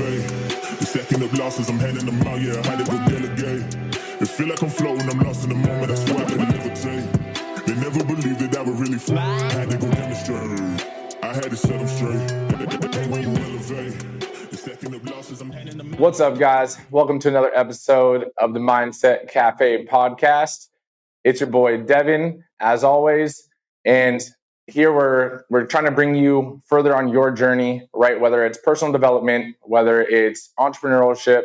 elevate. They're stacking up losses, I'm handing them out, yeah, I had to go delegate. It feel like I'm floating, I'm lost in the moment, that's why I couldn't levitate. They never believed that I would really fly, I had to go demonstrate. I had to set them straight. When you elevate, they're stacking up losses, I'm handing them out. What's up, guys? Welcome to another episode of the Mindset Cafe podcast. It's your boy, Devin, as always. And here we're trying to bring you further on your journey, right? Whether it's personal development, whether it's entrepreneurship,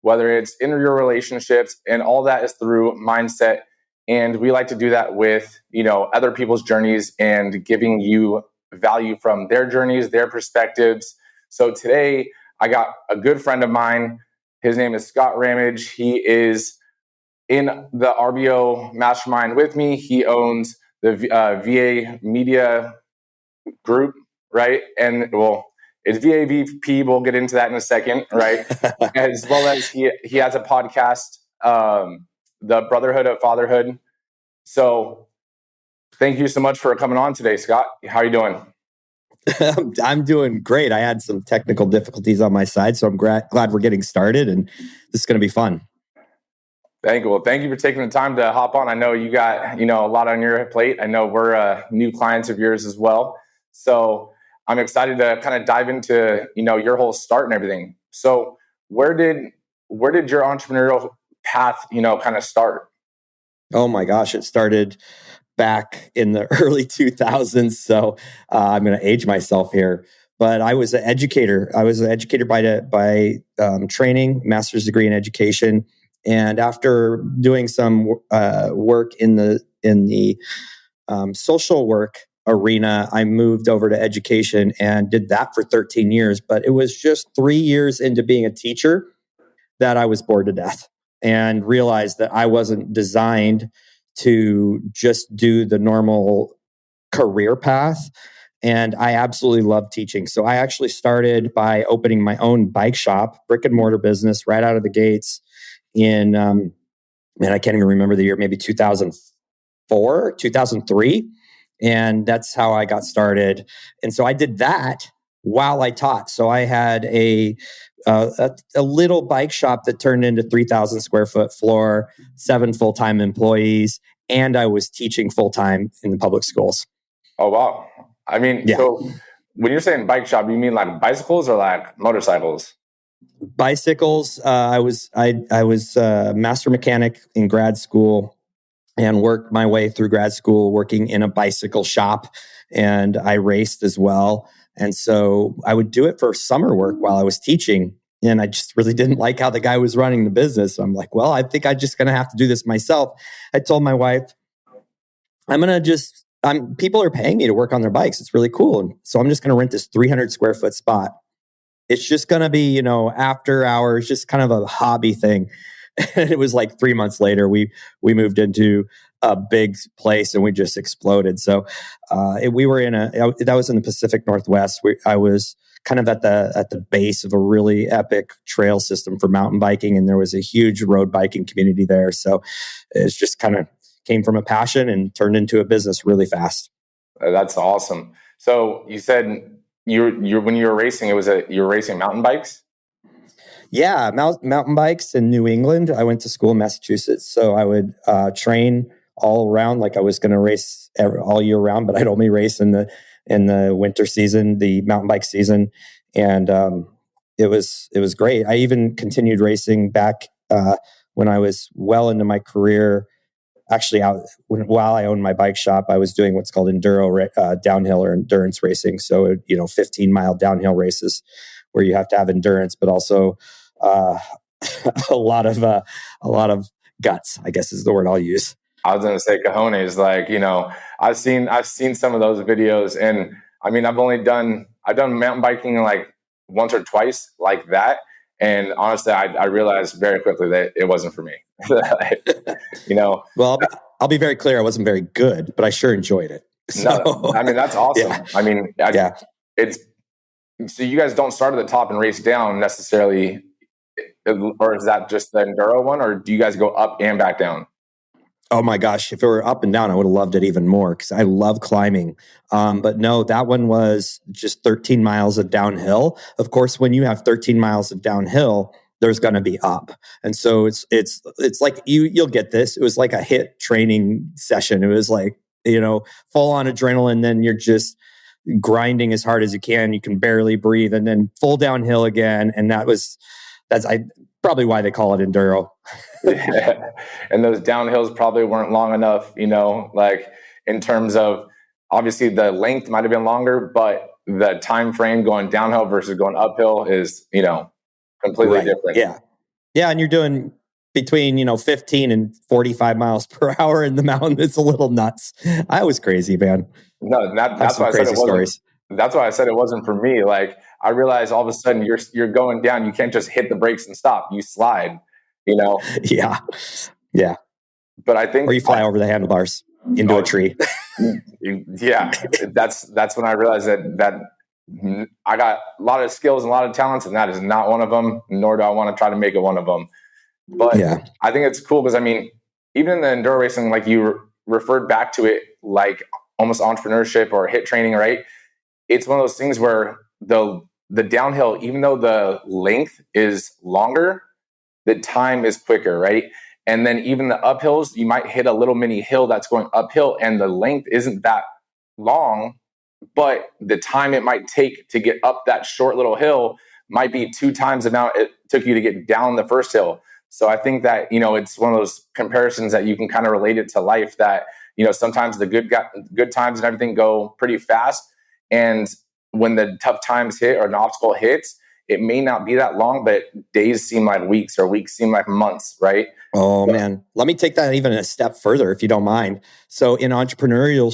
whether it's in your relationships, and all that is through mindset. And we like to do that with, other people's journeys and giving you value from their journeys, their perspectives. So today I got a good friend of mine. His name is Scott Rammage. He is in the RBO mastermind with me. He owns the VA Media Group, right? And it's VAVP. We'll get into that in a second, right? As well as he has a podcast, the Brotherhood of Fatherhood. So thank you so much for coming on today, Scott. How are you doing? I'm doing great. I had some technical difficulties on my side, so I'm glad we're getting started, and this is going to be fun. Thank you. Well, thank you for taking the time to hop on. I know you got, a lot on your plate. I know we're new clients of yours as well. So I'm excited to kind of dive into, your whole start and everything. So where did your entrepreneurial path, kind of start? Oh my gosh, it started back in the early 2000s. So I'm going to age myself here. But I was an educator. I was an educator by training, master's degree in education. And after doing some work in the social work arena, I moved over to education and did that for 13 years. But it was just 3 years into being a teacher that I was bored to death and realized that I wasn't designed to just do the normal career path. And I absolutely love teaching. So I actually started by opening my own bike shop, brick and mortar business right out of the gates in, I can't even remember the year, maybe 2004, 2003. And that's how I got started. And so I did that while I taught. So I had a little bike shop that turned into 3,000 square foot floor, 7 full-time employees, and I was teaching full-time in the public schools. Oh, wow. I mean, yeah. So when you're saying bike shop, you mean like bicycles or like motorcycles? Bicycles. I was a master mechanic in grad school and worked my way through grad school working in a bicycle shop, and I raced as well. And so I would do it for summer work while I was teaching. And I just really didn't like how the guy was running the business. So I'm like, well, I think I'm just going to have to do this myself. I told my wife, people are paying me to work on their bikes. It's really cool. And so I'm just going to rent this 300 square foot spot. It's just going to be, after hours, just kind of a hobby thing. And it was like 3 months later, we moved into a big place and we just exploded. So we were that was in the Pacific Northwest. I was kind of at the base of a really epic trail system for mountain biking, and there was a huge road biking community there. So it's just kind of came from a passion and turned into a business really fast. That's awesome. So you said when you were racing, you were racing mountain bikes? Yeah, mountain bikes in New England. I went to school in Massachusetts, so I would train all around like I was going to race all year round, but I'd only race in the winter season, the mountain bike season, and it was great. I even continued racing back when I was well into my career. Actually, while I owned my bike shop, I was doing what's called downhill or endurance racing. So 15-mile downhill races where you have to have endurance, but also a lot of guts, I guess is the word I'll use. I was going to say cojones. Like, I've seen some of those videos, and I mean, I've done mountain biking like once or twice like that. And honestly, I realized very quickly that it wasn't for me. Well, I'll be very clear. I wasn't very good, but I sure enjoyed it. So, no, I mean, that's awesome. Yeah. I mean, it's, so you guys don't start at the top and race down necessarily, or is that just the enduro one, or do you guys go up and back down? Oh my gosh, if it were up and down, I would have loved it even more because I love climbing. But no, that one was just 13 miles of downhill. Of course, when you have 13 miles of downhill, there's going to be up. And so it's like you'll get this. It was like a HIIT training session. It was like, full on adrenaline. Then you're just grinding as hard as you can. You can barely breathe, and then full downhill again. And that's probably why they call it enduro. Yeah. And those downhills probably weren't long enough, like in terms of obviously the length might have been longer, but the time frame going downhill versus going uphill is, completely different. Yeah. Yeah. And you're doing between, 15 and 45 miles per hour in the mountain. It's a little nuts. I was crazy, man. No, that's why I said it wasn't. That's why I said it wasn't for me. Like I realized all of a sudden you're going down. You can't just hit the brakes and stop. You slide, Yeah. Yeah. But I think, or you fly over the handlebars into a tree. Yeah. That's when I realized that I got a lot of skills and a lot of talents, and that is not one of them, nor do I want to try to make it one of them. But yeah. I think it's cool because, even in the enduro racing, like you referred back to it, like almost entrepreneurship or HIIT training, right? It's one of those things where the downhill, even though the length is longer, the time is quicker, right? And then even the uphills, you might hit a little mini hill that's going uphill and the length isn't that long, but the time it might take to get up that short little hill might be 2 times the amount it took you to get down the first hill. So I think that, it's one of those comparisons that you can kind of relate it to life that, sometimes the good times and everything go pretty fast. And when the tough times hit or an obstacle hits, it may not be that long, but days seem like weeks or weeks seem like months, right? Oh, man. Let me take that even a step further, if you don't mind. So in entrepreneurial,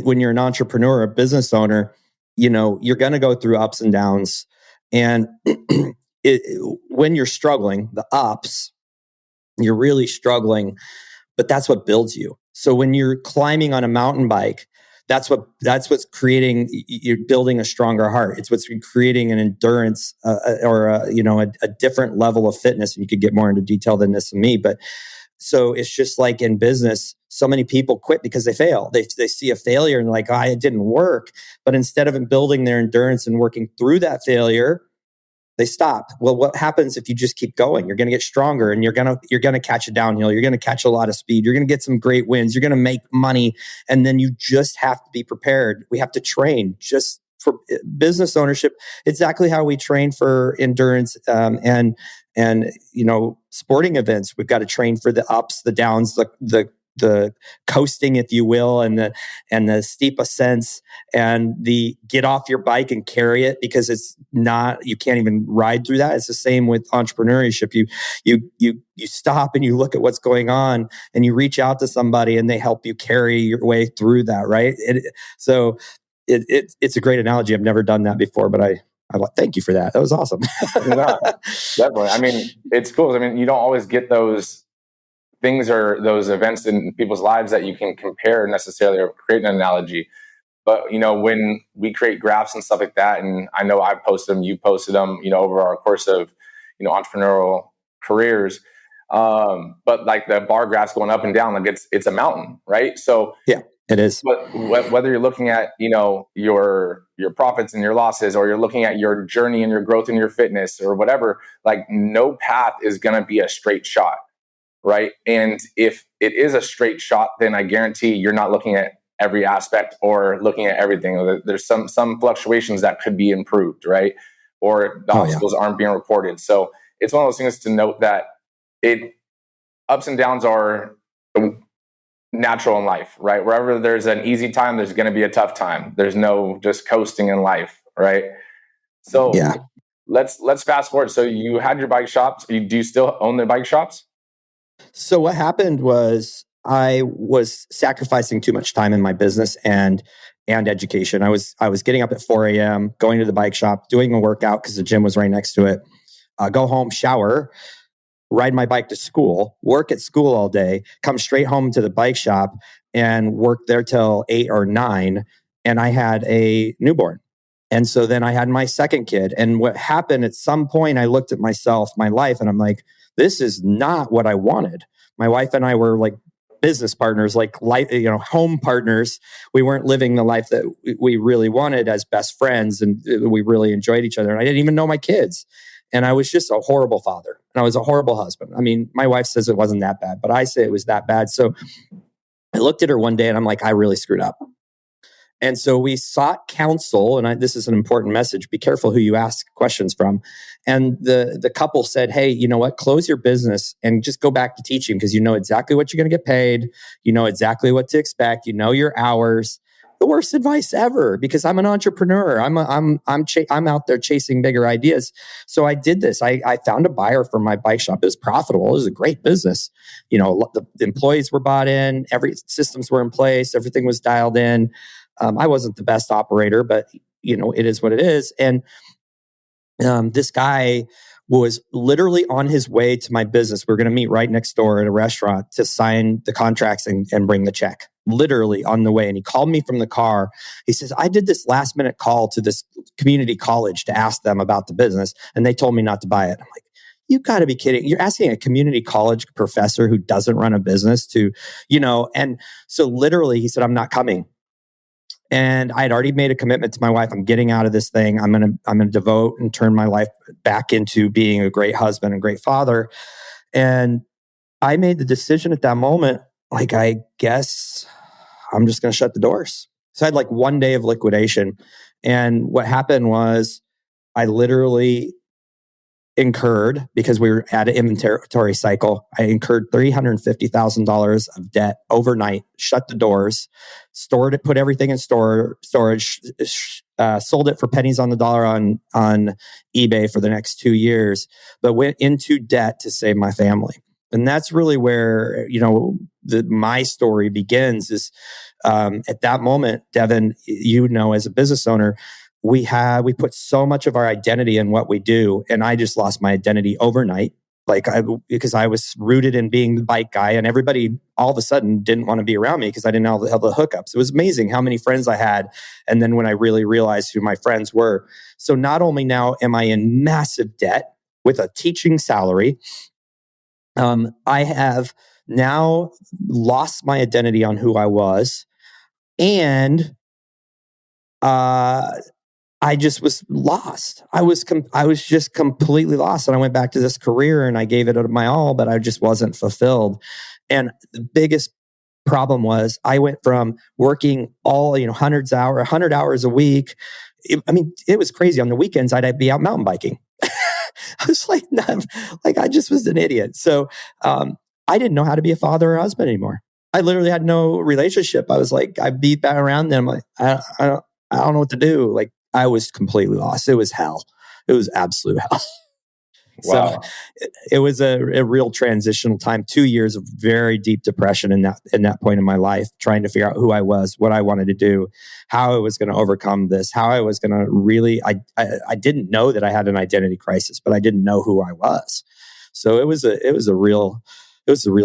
when you're an entrepreneur, a business owner, you're going to go through ups and downs. And when you're struggling, the ups, you're really struggling, but that's what builds you. So when you're climbing on a mountain bike, that's what's creating. You're building a stronger heart. It's what's creating an endurance or a different level of fitness. And you could get more into detail than this and me, but so it's just like in business. So many people quit because they fail. They see a failure and like, it didn't work. But instead of building their endurance and working through that failure, they stop. Well, what happens if you just keep going? You're going to get stronger, and you're going to catch a downhill. You're going to catch a lot of speed. You're going to get some great wins. You're going to make money, and then you just have to be prepared. We have to train just for business ownership. Exactly how we train for endurance and sporting events. We've got to train for the ups, the downs, the coasting, if you will, and the steep ascents, and the get off your bike and carry it, because it's not, you can't even ride through that. It's the same with entrepreneurship. You stop and you look at what's going on, and you reach out to somebody and they help you carry your way through that, right? It's a great analogy. I've never done that before, but I thank you for that. That was awesome. No, definitely. It's cool. You don't always get those things or those events in people's lives that you can compare necessarily or create an analogy. But, when we create graphs and stuff like that, and I know I've posted them, you posted them, over our course of, entrepreneurial careers. But like the bar graphs going up and down, like it's a mountain, right? So yeah, it is. But whether you're looking at, your profits and your losses, or you're looking at your journey and your growth in your fitness or whatever, like no path is going to be a straight shot. Right. And if it is a straight shot, then I guarantee you're not looking at every aspect or looking at everything. There's some fluctuations that could be improved, right? Or the obstacles aren't being reported. So it's one of those things to note that ups and downs are natural in life, right? Wherever there's an easy time, there's going to be a tough time. There's no just coasting in life, right? So let's fast forward. So you had your bike shops. Do you still own the bike shops? So what happened was I was sacrificing too much time in my business and education. I was getting up at 4 a.m., going to the bike shop, doing a workout because the gym was right next to it. Go home, shower, ride my bike to school, work at school all day, come straight home to the bike shop and work there till 8 or 9. And I had a newborn. And so then I had my second kid. And what happened at some point, I looked at myself, my life, and I'm like, this is not what I wanted. My wife and I were like business partners, like life, home partners. We weren't living the life that we really wanted as best friends, and we really enjoyed each other. And I didn't even know my kids. And I was just a horrible father, and I was a horrible husband. I mean, my wife says it wasn't that bad, but I say it was that bad. So I looked at her one day and I'm like, I really screwed up. And so we sought counsel, and this is an important message. Be careful who you ask questions from. And the couple said, hey, you know what? Close your business and just go back to teaching, because you know exactly what you're going to get paid. You know exactly what to expect. You know your hours. The worst advice ever, because I'm an entrepreneur. I'm out there chasing bigger ideas. So I did this. I found a buyer for my bike shop. It was profitable. It was a great business. The employees were bought in. Every systems were in place. Everything was dialed in. I wasn't the best operator, but it is what it is. And this guy was literally on his way to my business. We were going to meet right next door at a restaurant to sign the contracts and bring the check. Literally on the way. And he called me from the car. He says, I did this last minute call to this community college to ask them about the business, and they told me not to buy it. I'm like, you got to be kidding. You're asking a community college professor who doesn't run a business to, and so literally he said, I'm not coming. And I had already made a commitment to my wife. I'm getting out of this thing. I'm going to devote and turn my life back into being a great husband and great father. And I made the decision at that moment, like, I guess I'm just going to shut the doors. So I had like one day of liquidation. And what happened was I literally incurred, because we were at an inventory cycle, I incurred $350,000 of debt overnight, shut the doors, stored it, put everything in storage, sold it for pennies on the dollar on eBay for the next 2 years, but went into debt to save my family. And that's really where, my story begins is at that moment, Devin, as a business owner, we put so much of our identity in what we do. And I just lost my identity overnight. Because I was rooted in being the bike guy, and everybody all of a sudden didn't want to be around me because I didn't have the hookups. It was amazing how many friends I had. And then when I really realized who my friends were. So not only now am I in massive debt with a teaching salary, I have now lost my identity on who I was. And I just was lost. I was just completely lost. And I went back to this career and I gave it my all, but I just wasn't fulfilled. And the biggest problem was I went from working all, 100 hours a week. It was crazy. On the weekends, I'd be out mountain biking. I was like, I just was an idiot. So I didn't know how to be a father or husband anymore. I literally had no relationship. I was like, I beat back around them. Like, I don't know what to do. Like, I was completely lost. It was hell. It was absolute hell. Wow. So it was a real transitional time. 2 years of very deep depression in that point in my life, trying to figure out who I was, what I wanted to do, how I was going to overcome this, how I was going to really. I didn't know that I had an identity crisis, but I didn't know who I was. So it was a real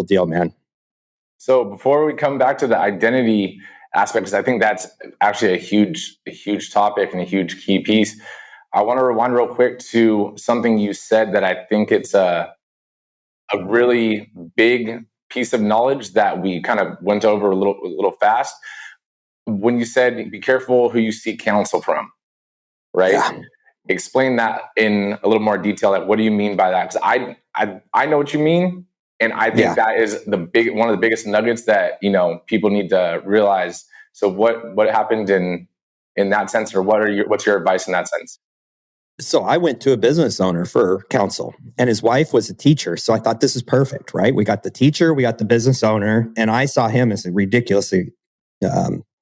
deal, man. So before we come back to the identity aspect, because I think that's actually a huge topic and a huge key piece, I want to rewind real quick to something you said that I think it's a really big piece of knowledge that we kind of went over a little fast. When you said, be careful who you seek counsel from, right? Yeah. Explain that in a little more detail. Like, what do you mean by that? Because I know what you mean. And I think that is one of the biggest nuggets that, people need to realize. So what happened in that sense, or what's your advice in that sense? So I went to a business owner for counsel, and his wife was a teacher. So I thought, this is perfect, right? We got the teacher, we got the business owner, and I saw him as ridiculously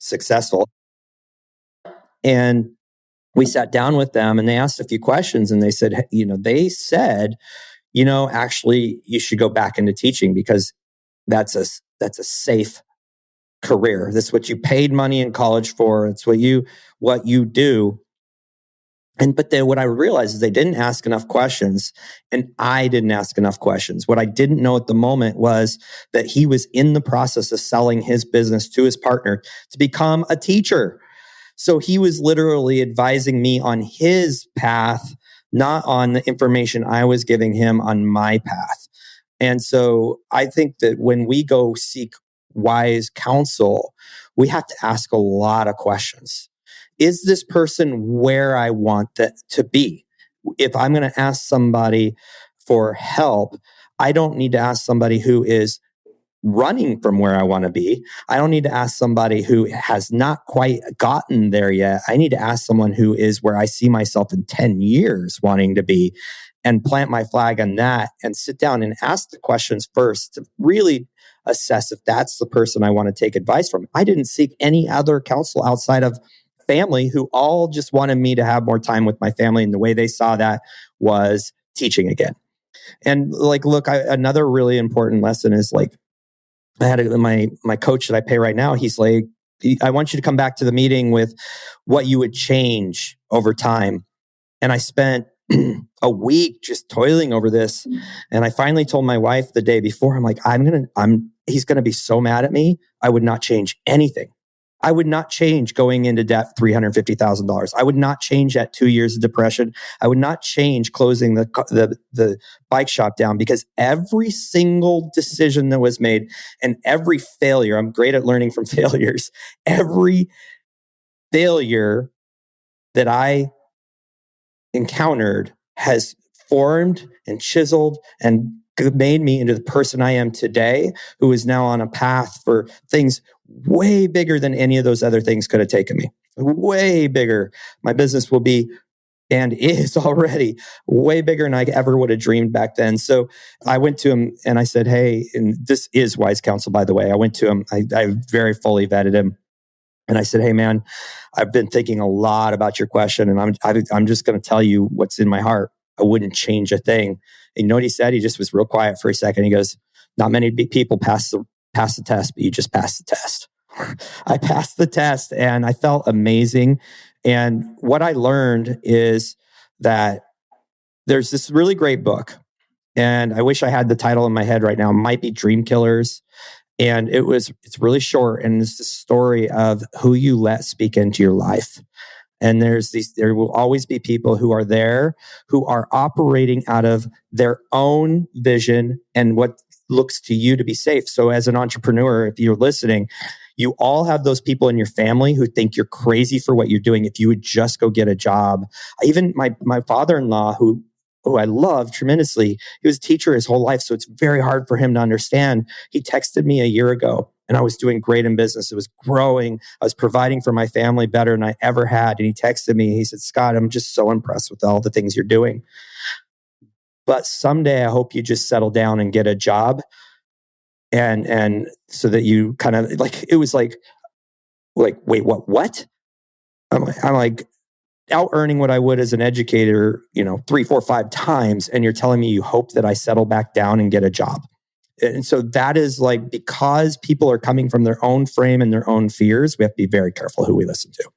successful. And we sat down with them and they asked a few questions, and they said, actually you should go back into teaching, because that's a safe career. That's what you paid money in college for. It's what you do. But then what I realized is they didn't ask enough questions, and I didn't ask enough questions. What I didn't know at the moment was that he was in the process of selling his business to his partner to become a teacher. So he was literally advising me on his path, not on the information I was giving him on my path. And so I think that when we go seek wise counsel, we have to ask a lot of questions. Is this person where I want to be? If I'm going to ask somebody for help, I don't need to ask somebody who is running from where I want to be. I don't need to ask somebody who has not quite gotten there yet. I need to ask someone who is where I see myself in 10 years wanting to be, and plant my flag on that and sit down and ask the questions first to really assess if that's the person I want to take advice from. I didn't seek any other counsel outside of family, who all just wanted me to have more time with my family. And the way they saw that was teaching again. And like, look, another really important lesson is like, I had my coach that I pay right now. He's like, I want you to come back to the meeting with what you would change over time. And I spent a week just toiling over this. And I finally told my wife the day before, I'm like, he's going to be so mad at me. I would not change anything. I would not change going into debt $350,000. I would not change that 2 years of depression. I would not change closing the bike shop down, because every single decision that was made and every failure, I'm great at learning from failures. Every failure that I encountered has formed and chiseled and made me into the person I am today, who is now on a path for things way bigger than any of those other things could have taken me. Way bigger. My business will be, and is already, way bigger than I ever would have dreamed back then. So I went to him and I said, hey, and this is wise counsel, by the way. I went to him, I very fully vetted him. And I said, hey, man, I've been thinking a lot about your question, and I'm just going to tell you what's in my heart. I wouldn't change a thing. And you know what he said? He just was real quiet for a second. He goes, not many people pass the test, but you just passed the test. I passed the test and I felt amazing. And what I learned is that there's this really great book, and I wish I had the title in my head right now. It might be Dream Killers. And it's really short. And it's the story of who you let speak into your life. And there will always be people who are there, who are operating out of their own vision and what looks to you to be safe. So as an entrepreneur, if you're listening, you all have those people in your family who think you're crazy for what you're doing. If you would just go get a job. Even my father-in-law, who I love tremendously, he was a teacher his whole life, so it's very hard for him to understand. He texted me a year ago, and I was doing great in business. It was growing. I was providing for my family better than I ever had. And he texted me. He said, Scott, I'm just so impressed with all the things you're doing. But someday I hope you just settle down and get a job. And so that you kind of like, it was like, wait, what? I'm like, out earning what I would as an educator, 3, 4, 5 times. And you're telling me you hope that I settle back down and get a job. And so that is like, because people are coming from their own frame and their own fears, we have to be very careful who we listen to.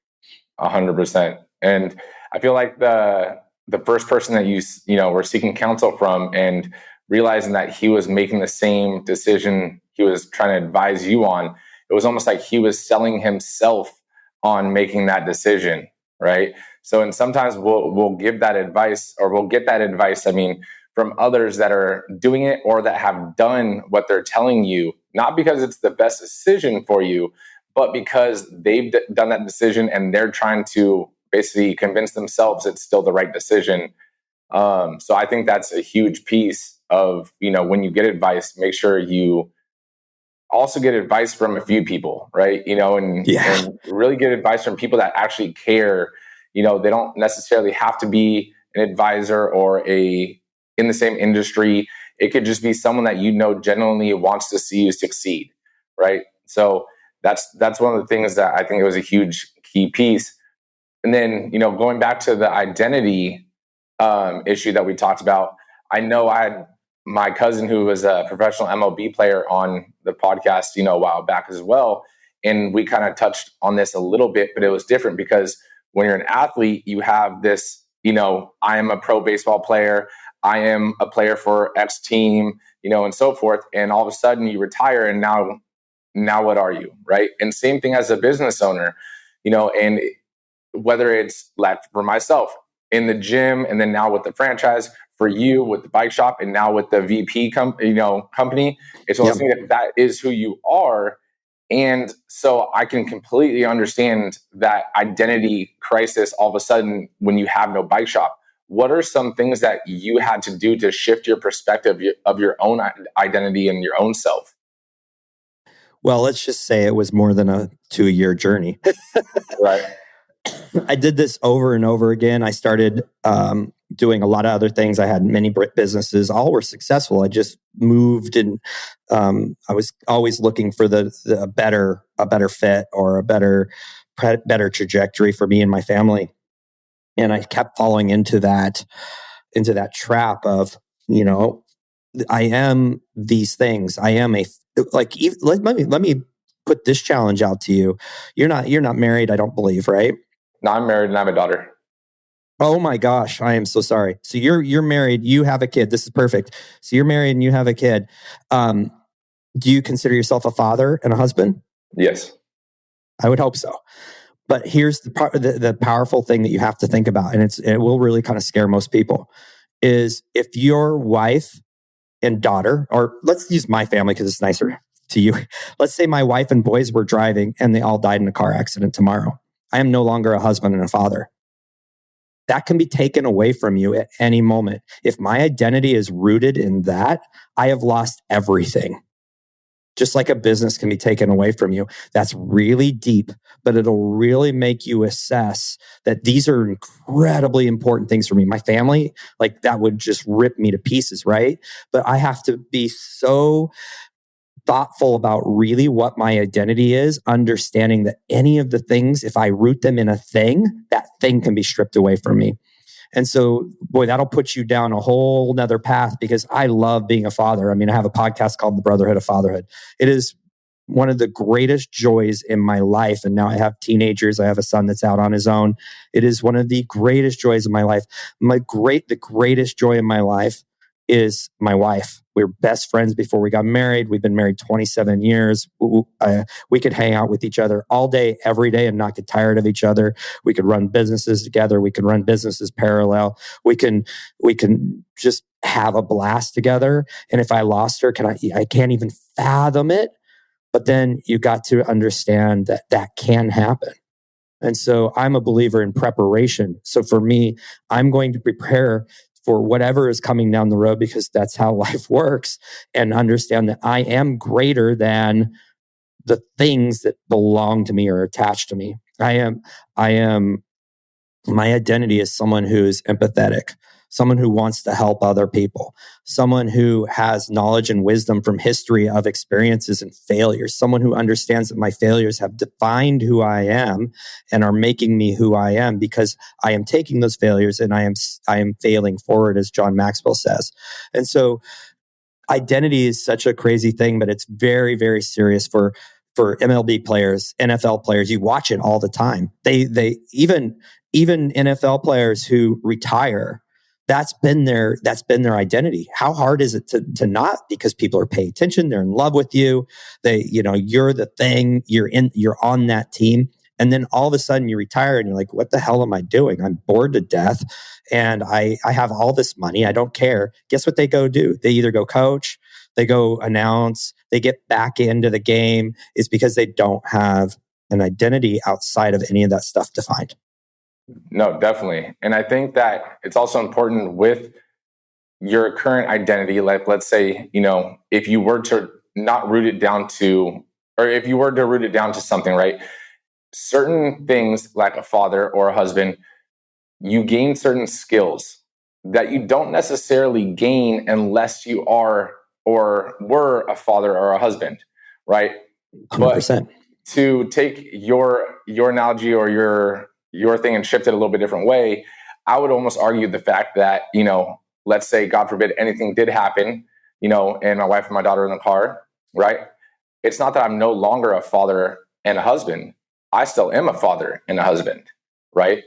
100%. And I feel like the first person that you were seeking counsel from, and realizing that he was making the same decision he was trying to advise you on, it was almost like he was selling himself on making that decision, right? So, and sometimes we'll give that advice, or we'll get that advice, from others that are doing it or that have done what they're telling you, not because it's the best decision for you, but because they've done that decision and they're trying to basically convince themselves it's still the right decision. So I think that's a huge piece of, when you get advice, make sure you also get advice from a few people, right? And really get advice from people that actually care. They don't necessarily have to be an advisor or in the same industry. It could just be someone that genuinely wants to see you succeed, right? So that's one of the things that I think it was a huge key piece. And then, going back to the identity issue that we talked about, I know I had my cousin who was a professional MLB player on the podcast, a while back as well. And we kind of touched on this a little bit, but it was different because when you're an athlete, you have this, I am a pro baseball player. I am a player for X team, and so forth. And all of a sudden you retire, and now what are you, right? And same thing as a business owner, and whether it's like for myself in the gym, and then now with the franchise, for you with the bike shop, and now with the VP company, it's almost that is who you are. And so I can completely understand that identity crisis all of a sudden when you have no bike shop. What are some things that you had to do to shift your perspective of your own identity and your own self? Well, let's just say it was more than a 2-year journey. Right. I did this over and over again. I started doing a lot of other things. I had many businesses. All were successful. I just moved, and I was always looking for a better fit or a better trajectory for me and my family. And I kept falling into that trap of, I am these things. I am let me put this challenge out to you. You're not married, I don't believe, right? No, I'm married and I have a daughter. Oh my gosh, I am so sorry. So you're married, you have a kid. This is perfect. So you're married and you have a kid. Do you consider yourself a father and a husband? Yes. I would hope so. But here's the powerful thing that you have to think about, and it will really kind of scare most people, is if your wife and daughter, or let's use my family because it's nicer to you. Let's say my wife and boys were driving and they all died in a car accident tomorrow. I am no longer a husband and a father. That can be taken away from you at any moment. If my identity is rooted in that, I have lost everything. Just like a business can be taken away from you. That's really deep, but it'll really make you assess that these are incredibly important things for me. My family, like that would just rip me to pieces, right? But I have to be so thoughtful about really what my identity is, understanding that any of the things, if I root them in a thing, that thing can be stripped away from me. And so, boy, that'll put you down a whole nother path, because I love being a father. I mean, I have a podcast called The Brotherhood of Fatherhood. It is one of the greatest joys in my life. And now I have teenagers. I have a son that's out on his own. It is one of the greatest joys of my life. The greatest joy in my life is my wife. We were best friends before we got married. We've been married 27 years. We could hang out with each other all day, every day, and not get tired of each other. We could run businesses together. We could run businesses parallel. We can just have a blast together. And if I lost her, I can't even fathom it. But then you got to understand that can happen. And so I'm a believer in preparation. So for me, I'm going to prepare for whatever is coming down the road, because that's how life works, and understand that I am greater than the things that belong to me or attached to me. My identity is someone who's empathetic, someone who wants to help other people, someone who has knowledge and wisdom from history of experiences and failures, someone who understands that my failures have defined who I am and are making me who I am, because I am taking those failures and I am failing forward, as John Maxwell says. And so identity is such a crazy thing, but it's very, very serious for MLB players, NFL players. You watch it all the time. They even NFL players who retire, that's been their identity. How hard is it to not? Because people are paying attention, they're in love with you. You're the thing, you're on that team. And then all of a sudden you retire and you're like, what the hell am I doing? I'm bored to death. And I have all this money. I don't care. Guess what they go do? They either go coach, they go announce, they get back into the game. Is because they don't have an identity outside of any of that stuff defined. No, definitely. And I think that it's also important with your current identity. Like, let's say, if you were to not root it down to, or if you were to root it down to something, right? Certain things like a father or a husband, you gain certain skills that you don't necessarily gain unless you are or were a father or a husband, right? 100%. But to take your analogy or your thing and shift it a little bit different way, I would almost argue the fact that, let's say, God forbid, anything did happen, and my wife and my daughter in the car, right? It's not that I'm no longer a father and a husband. I still am a father and a husband, right?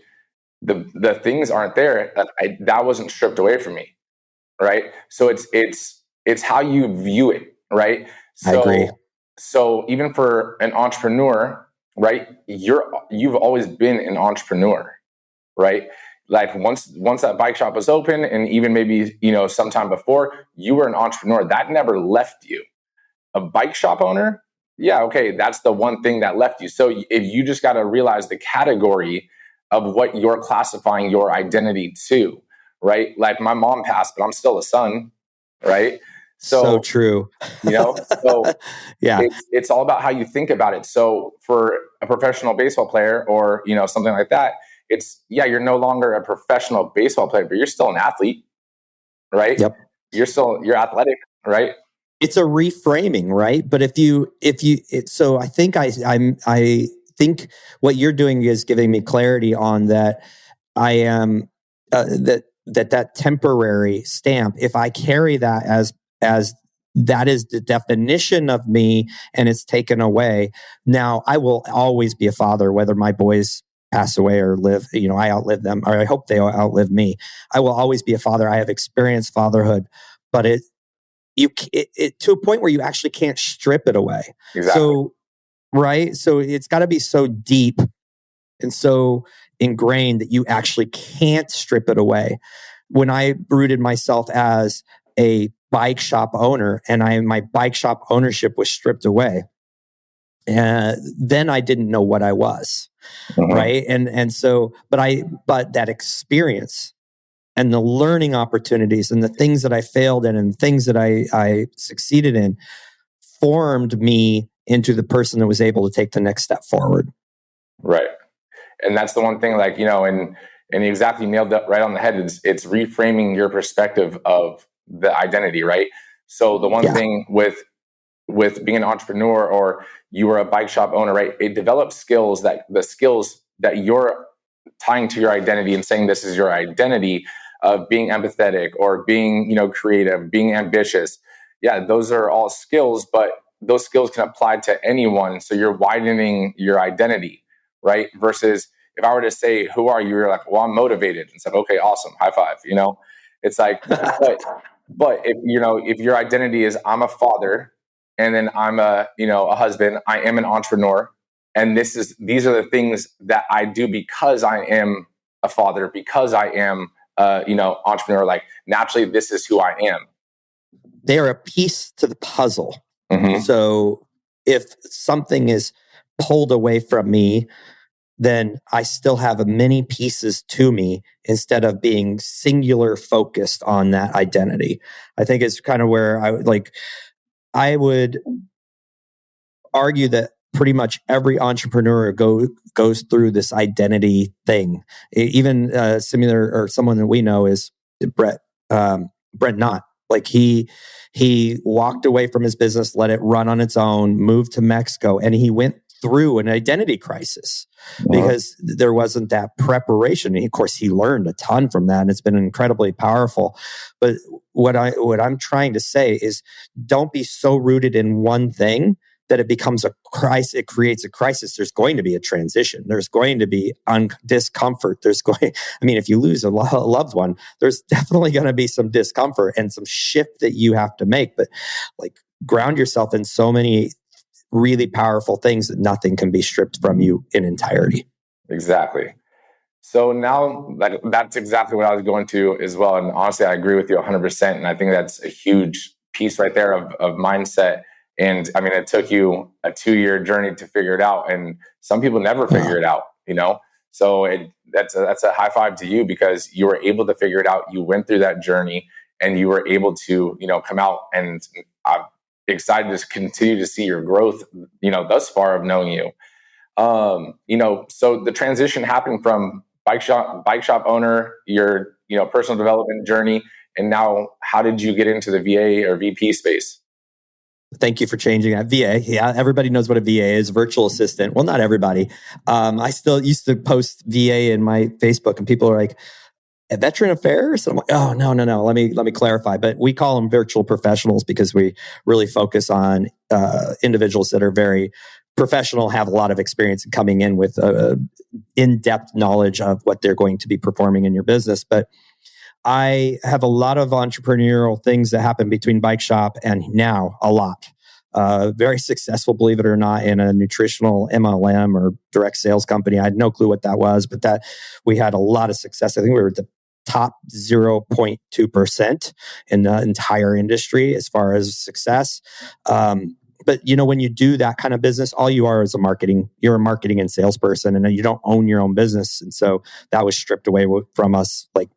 The things aren't there that wasn't stripped away from me, right? So it's how you view it, right? I agree. So even for an entrepreneur, right? You've always been an entrepreneur, right? Like once that bike shop was open, and even maybe sometime before, you were an entrepreneur. That never left you. A bike shop owner, Yeah, okay, that's the one thing that left you. So if you just got to realize the category of what you're classifying your identity to, right? Like my mom passed, but I'm still a son, right? So So, true. so Yeah. it's all about how you think about it. So for a professional baseball player or, something like that, it's, yeah, you're no longer a professional baseball player, but you're still an athlete, right? Yep. You're athletic, right? It's a reframing, right? But so I think I think what you're doing is giving me clarity on that. I am that temporary stamp. If I carry that as that is the definition of me, and it's taken away, now I will always be a father, whether my boys pass away or live. I outlive them, or I hope they outlive me. I will always be a father. I have experienced fatherhood, but it to a point where you actually can't strip it away. Exactly. So, right. So it's got to be so deep and so ingrained that you actually can't strip it away. When I rooted myself as a bike shop owner and my bike shop ownership was stripped away, then I didn't know what I was. Mhm. Right. But that experience and the learning opportunities and the things that I failed in and things that I succeeded in formed me into the person that was able to take the next step forward. Right. And that's the one thing, like, and you exactly nailed that right on the head. It's reframing your perspective of the identity, right? So the one thing with being an entrepreneur, or you are a bike shop owner, right? It develops the skills that you're tying to your identity and saying this is your identity, of being empathetic or being, creative, being ambitious. Yeah, those are all skills, but those skills can apply to anyone. So you're widening your identity, right? Versus if I were to say, who are you? You're like, well, I'm motivated. It's like, okay, awesome. High five. It's like, but if your identity is I'm a father, and then I'm a husband, I am an entrepreneur, and these are the things that I do because I am a father, because I am entrepreneur. Like, naturally, this is who I am. They are a piece to the puzzle. Mm-hmm. So if something is pulled away from me, then I still have many pieces to me instead of being singular focused on that identity. I think it's kind of where I would argue that pretty much every entrepreneur goes through this identity thing. Even similar, or someone that we know is Brett Knott. Like he walked away from his business, let it run on its own, moved to Mexico, and he went through an identity crisis because there wasn't that preparation. And of course, he learned a ton from that, and it's been incredibly powerful. But what I'm trying to say is, don't be so rooted in one thing that it becomes a crisis. It creates a crisis. There's going to be a transition. There's going to be discomfort. If you lose a loved one, there's definitely going to be some discomfort and some shift that you have to make. But ground yourself in so many really powerful things that nothing can be stripped from you in entirety. Exactly. So now that's exactly what I was going to as well. And honestly, I agree with you 100%. And I think that's a huge piece right there of mindset. And it took you a 2-year journey to figure it out. And some people never figure it out, So that's a high five to you, because you were able to figure it out. You went through that journey and you were able to, come out. And I'm excited to continue to see your growth, thus far of knowing you. So the transition happened from bike shop owner, your, personal development journey. And now how did you get into the VA or VP space? Thank you for changing that. VA. Yeah, everybody knows what a VA is, virtual assistant. Well, not everybody. I still used to post VA in my Facebook, and people are like, Veteran Affairs? I'm like, oh, no. Let me clarify. But we call them virtual professionals because we really focus on individuals that are very professional, have a lot of experience coming in with in-depth knowledge of what they're going to be performing in your business. But I have a lot of entrepreneurial things that happen between bike shop and now, a lot. Very successful, believe it or not, in a nutritional MLM or direct sales company. I had no clue what that was, but that we had a lot of success. I think we were the top 0.2% in the entire industry as far as success. but when you do that kind of business, all you are is you're a marketing and salesperson, and you don't own your own business. And so that was stripped away from us like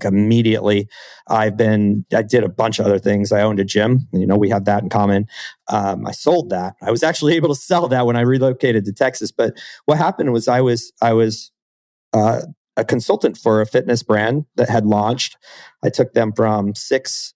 immediately. I did a bunch of other things. I owned a gym. We have that in common. I sold that. I was actually able to sell that when I relocated to Texas. But what happened was I was a consultant for a fitness brand that had launched. I took them from six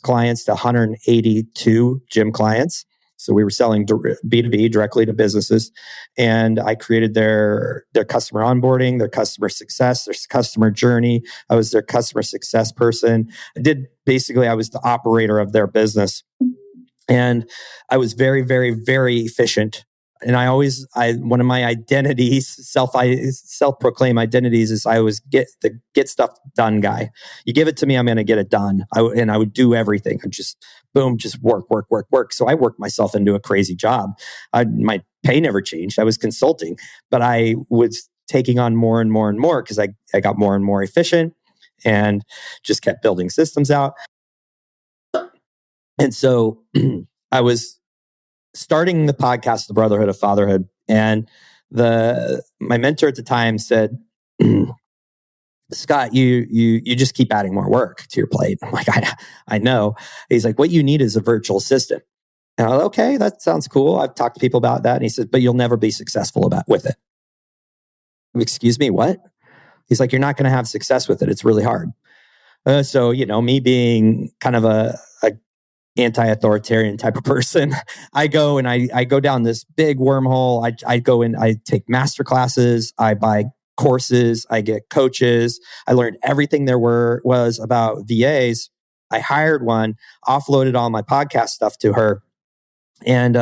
clients to 182 gym clients. So we were selling B2B directly to businesses, and I created their customer onboarding, their customer success, their customer journey. I was their customer success person. I was the operator of their business, and I was very, very, very efficient. And one of my identities, self-proclaimed identities, is I was get stuff done guy. You give it to me, I'm going to get it done. I would do everything. I'd just work. So I worked myself into a crazy job. My pay never changed. I was consulting, but I was taking on more and more and more because I got more and more efficient and just kept building systems out. And so I was starting the podcast, The Brotherhood of Fatherhood. And my mentor at the time said, Scott, you just keep adding more work to your plate. I'm like, I know. He's like, what you need is a virtual assistant. And I'm like, okay, that sounds cool. I've talked to people about that. And he said, but you'll never be successful with it. Excuse me, what? He's like, you're not going to have success with it. It's really hard. So, me being kind of a anti-authoritarian type of person, I go and I go down this big wormhole. I go and I take master classes. I buy courses. I get coaches. I learned everything there was about VAs. I hired one, offloaded all my podcast stuff to her. And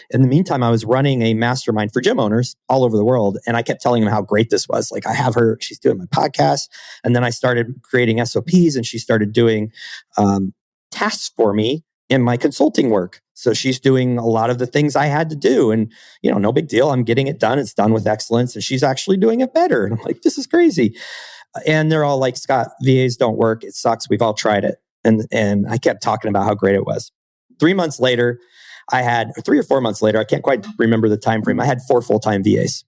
in the meantime, I was running a mastermind for gym owners all over the world. And I kept telling them how great this was. Like, I have her, she's doing my podcast. And then I started creating SOPs, and she started doing tasks for me in my consulting work. So she's doing a lot of the things I had to do, and no big deal. I'm getting it done. It's done with excellence, and she's actually doing it better. And I'm like, this is crazy. And they're all like, Scott, VAs don't work. It sucks. We've all tried it. And I kept talking about how great it was. 3 months later, 3 or 4 months later, I can't quite remember the time frame. I had 4 full-time VAs.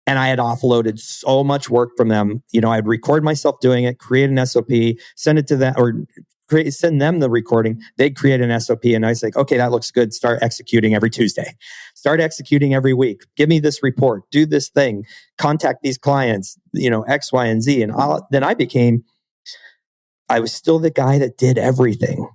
And I had offloaded so much work from them. I'd record myself doing it, create an SOP, send it to them, or send them the recording. They'd create an SOP, and I was like, okay, that looks good. Start executing every Tuesday. Start executing every week. Give me this report. Do this thing. Contact these clients, X, Y, and Z. And then I was still the guy that did everything.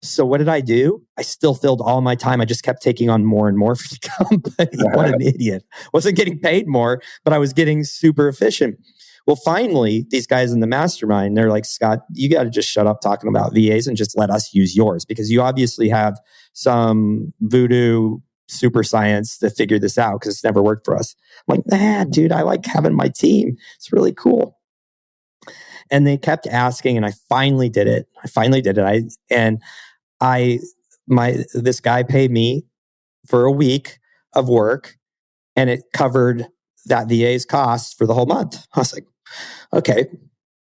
So what did I do? I still filled all my time. I just kept taking on more and more for the company. What an idiot. Wasn't getting paid more, but I was getting super efficient. Well, finally, these guys in the mastermind, they're like, Scott, you got to just shut up talking about VAs and just let us use yours, because you obviously have some voodoo super science to figure this out, because it's never worked for us. I'm like, dude, I like having my team. It's really cool. And they kept asking, and I finally did it. This guy paid me for a week of work, and it covered that VA's costs for the whole month. I was like, okay,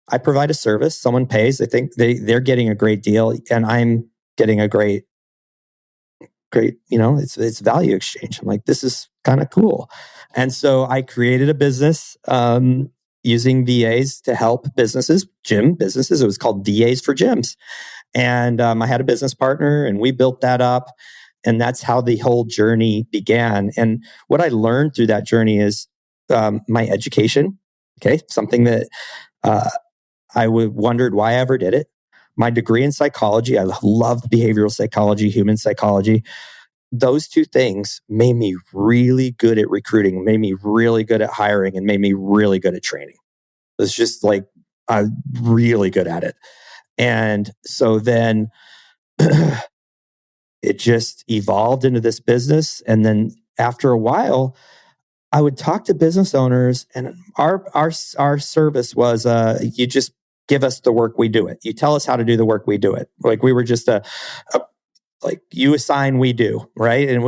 I provide a service. Someone pays. They think they're getting a great deal, and I'm getting a great, it's value exchange. I'm like, this is kind of cool. And so I created a business using VAs to help gym businesses. It was called VAs for Gyms. And I had a business partner, and we built that up. And that's how the whole journey began. And what I learned through that journey is my education. Okay, something that I wondered why I ever did it. My degree in psychology, I loved behavioral psychology, human psychology. Those two things made me really good at recruiting, made me really good at hiring, and made me really good at training. It was just like, I'm really good at it. And so then it just evolved into this business. And then after a while, I would talk to business owners, and our service was, you just give us the work, we do it. You tell us how to do the work, we do it. Like, we were just like, you assign, we do, right? And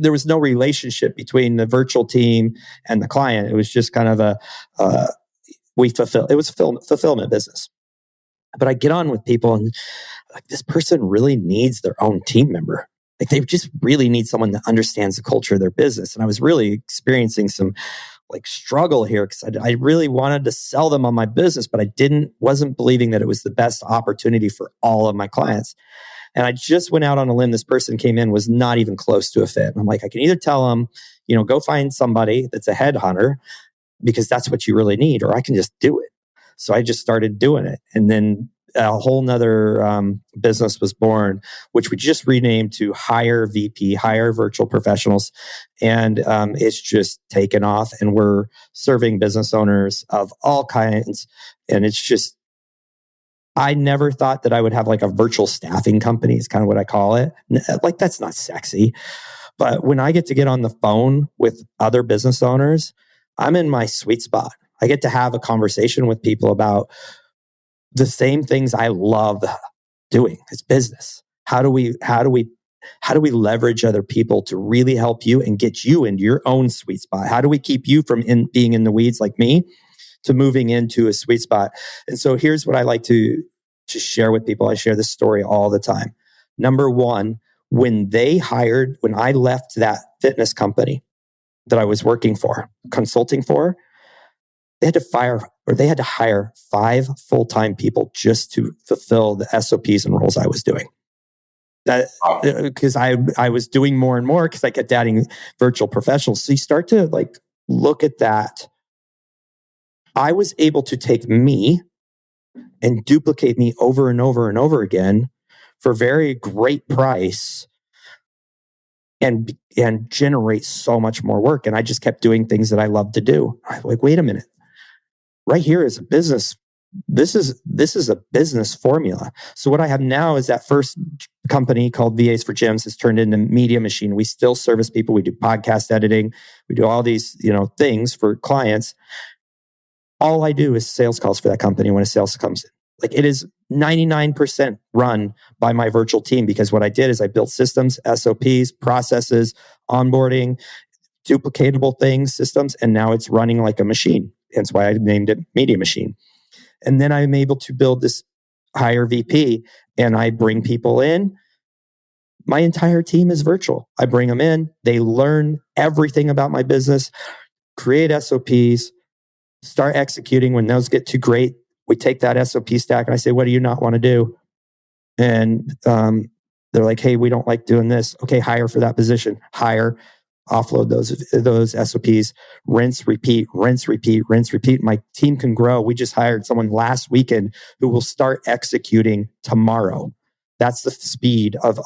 there was no relationship between the virtual team and the client. It was just kind of we fulfill. It was a fulfillment business. But I get on with people, and like, this person really needs their own team member. Like they just really need someone that understands the culture of their business. And I was really experiencing some like struggle here because I really wanted to sell them on my business, but wasn't believing that it was the best opportunity for all of my clients. And I just went out on a limb. This person came in, was not even close to a fit. And I'm like, I can either tell them, go find somebody that's a headhunter because that's what you really need, or I can just do it. So I just started doing it. And then a whole nother business was born, which we just renamed to Hire VP, Hire Virtual Professionals. And it's just taken off, and we're serving business owners of all kinds. And it's just, I never thought that I would have like a virtual staffing company, is kind of what I call it. Like, that's not sexy. But when I get to get on the phone with other business owners, I'm in my sweet spot. I get to have a conversation with people about the same things I love doing. It's business. How do we leverage other people to really help you and get you into your own sweet spot? How do we keep you from being in the weeds like me to moving into a sweet spot? And so here's what I like to share with people. I share this story all the time. Number one, when I left that fitness company that I was working for, consulting for, they had to hire 5 full-time people just to fulfill the SOPs and roles I was doing. That because I was doing more and more because I kept adding virtual professionals. So you start to like look at that. I was able to take me and duplicate me over and over and over again for a very great price and generate so much more work. And I just kept doing things that I love to do. I'm like, wait a minute. Right here is a business. This is a business formula. So what I have now is that first company called VAs for Gyms has turned into Media Machine. We still service people. We do podcast editing. We do all these, things for clients. All I do is sales calls for that company when a sales comes in. Like, it is 99% run by my virtual team, because what I did is I built systems, SOPs, processes, onboarding, duplicatable things, systems, and now it's running like a machine. That's why I named it Media Machine. And then I'm able to build this Hire VP, and I bring people in. My entire team is virtual. I bring them in. They learn everything about my business, create SOPs, start executing. When those get too great, we take that SOP stack and I say, what do you not want to do? And they're like, hey, we don't like doing this. Okay, hire for that position. Hire. Offload those SOPs, rinse, repeat. My team can grow. We just hired someone last weekend who will start executing tomorrow. That's the speed of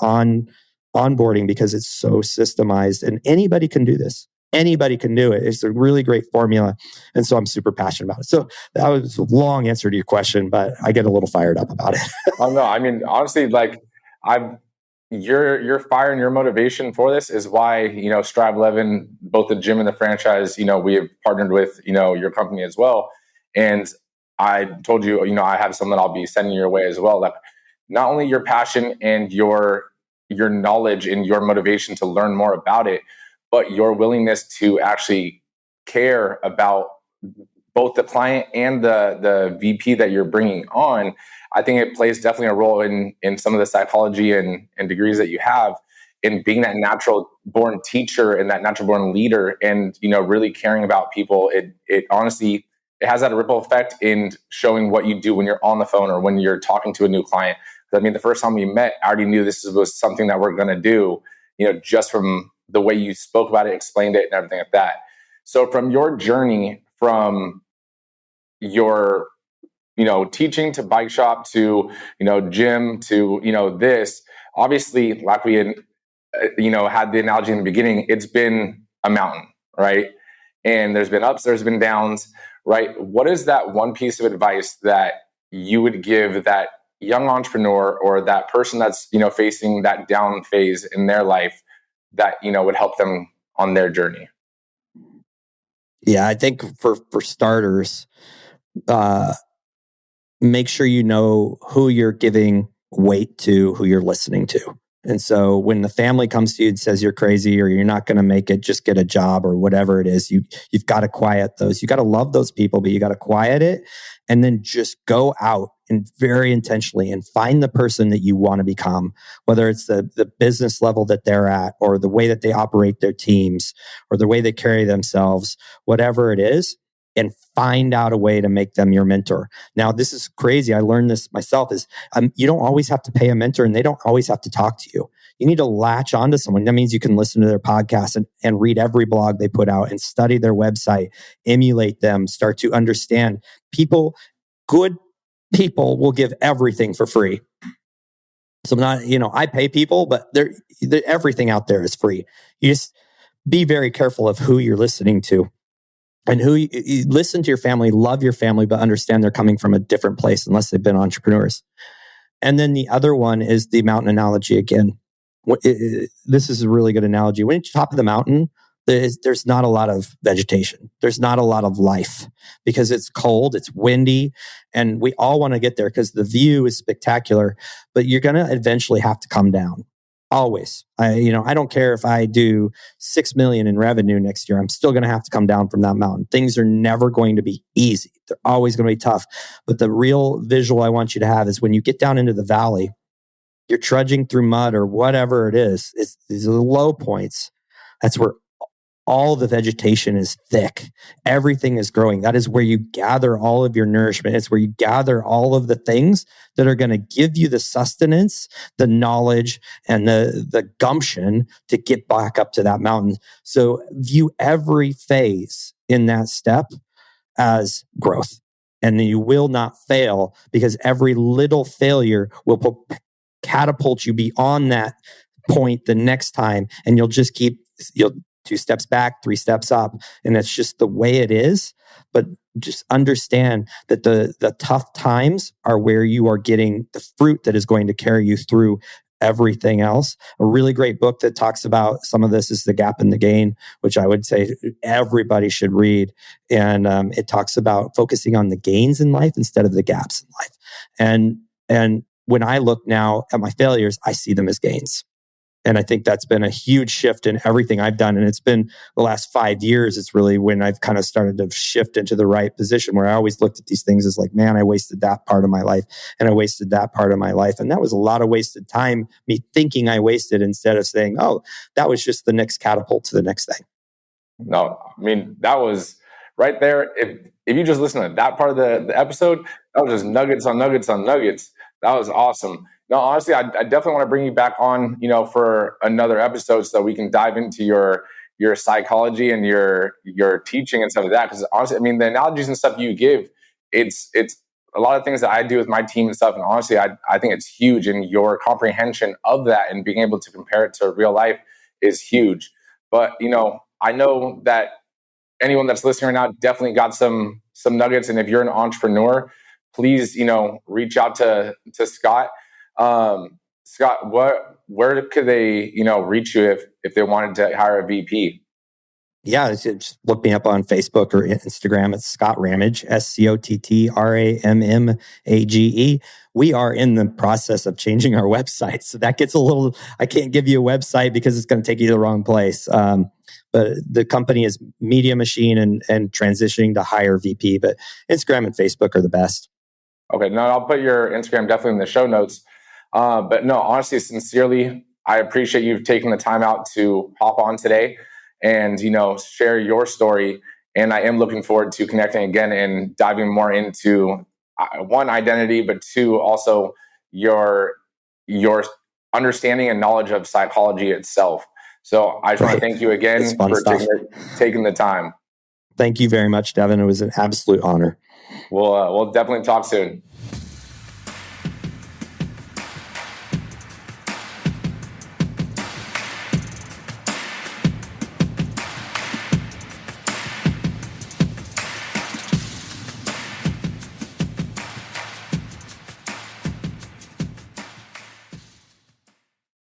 onboarding, because it's so systemized, and anybody can do this. Anybody can do it. It's a really great formula. And so I'm super passionate about it. So that was a long answer to your question, but I get a little fired up about it. Oh, no. I mean, honestly, like, your fire and your motivation for this is why, Strive 11, both the gym and the franchise, we have partnered with, your company as well. And I told you, I have something I'll be sending your way as well. Like, not only your passion and your knowledge and your motivation to learn more about it, but your willingness to actually care about both the client and the VP that you're bringing on. I think it plays definitely a role in some of the psychology and degrees that you have in being that natural born teacher and that natural born leader, and really caring about people. It honestly, it has that ripple effect in showing what you do when you're on the phone or when you're talking to a new client. I mean, the first time we met, I already knew this was something that we're going to do, just from the way you spoke about it, explained it, and everything like that. So from your journey, from your teaching to bike shop to gym to this, obviously, like we had had the analogy in the beginning, it's been a mountain, right? And there's been ups, there's been downs, right? What is that one piece of advice that you would give that young entrepreneur or that person that's facing that down phase in their life that would help them on their journey? Yeah, I think for starters, make sure you know who you're giving weight to, who you're listening to. And so when the family comes to you and says you're crazy or you're not going to make it, just get a job or whatever it is, you've got to quiet those. You got to love those people, but you got to quiet it and then just go out and very intentionally and find the person that you want to become, whether it's the business level that they're at or the way that they operate their teams or the way they carry themselves, whatever it is, and find out a way to make them your mentor. Now, this is crazy. I learned this myself is you don't always have to pay a mentor and they don't always have to talk to you. You need to latch onto someone. That means you can listen to their podcast and read every blog they put out and study their website, emulate them, start to understand people. Good people will give everything for free. So I'm not, I pay people, but everything out there is free. You just be very careful of who you're listening to. And who you listen to your family, love your family, but understand they're coming from a different place unless they've been entrepreneurs. And then the other one is the mountain analogy again. This is a really good analogy. When you're top of the mountain, there's not a lot of vegetation. There's not a lot of life because it's cold, it's windy, and we all want to get there because the view is spectacular, but you're going to eventually have to come down. Always. I don't care if I do 6 million in revenue next year. I'm still going to have to come down from that mountain. Things are never going to be easy. They're always going to be tough. But the real visual I want you to have is when you get down into the valley, you're trudging through mud or whatever it is. These are the low points. That's where all the vegetation is thick. Everything is growing. That is where you gather all of your nourishment. It's where you gather all of the things that are going to give you the sustenance, the knowledge, and the gumption to get back up to that mountain. So view every phase in that step as growth. And you will not fail because every little failure will catapult you beyond that point the next time. And you'll 2 steps back, 3 steps up. And that's just the way it is. But just understand that the tough times are where you are getting the fruit that is going to carry you through everything else. A really great book that talks about some of this is The Gap and the Gain, which I would say everybody should read. And it talks about focusing on the gains in life instead of the gaps in life. And when I look now at my failures, I see them as gains. And I think that's been a huge shift in everything I've done. And it's been the last 5 years. It's really when I've kind of started to shift into the right position where I always looked at these things as like, man, I wasted that part of my life and I wasted that part of my life. And that was a lot of wasted time, me thinking I wasted instead of saying, oh, that was just the next catapult to the next thing. No, I mean, that was right there. If you just listen to that part of the episode, that was just nuggets on nuggets on nuggets. That was awesome. No, honestly, I definitely want to bring you back on, for another episode so we can dive into your psychology and your teaching and stuff like that. Because honestly, I mean, the analogies and stuff you give, it's a lot of things that I do with my team and stuff. And honestly, I think it's huge. And your comprehension of that and being able to compare it to real life is huge. But, I know that anyone that's listening right now definitely got some nuggets. And if you're an entrepreneur, please, reach out to Scott. Scott, where could they, reach you if they wanted to hire a VP? Yeah, just look me up on Facebook or Instagram. It's Scott Rammage, SCOTTRAMMAGE. We are in the process of changing our website. So that gets I can't give you a website because it's going to take you to the wrong place. But the company is Media Machine and transitioning to hire VP. But Instagram and Facebook are the best. Okay, no, I'll put your Instagram definitely in the show notes. But no, honestly, sincerely, I appreciate you taking the time out to hop on today and, share your story. And I am looking forward to connecting again and diving more into one, identity, but two, also your understanding and knowledge of psychology itself. So I just want to thank you again for taking the time. Thank you very much, Devin. It was an absolute honor. We'll definitely talk soon.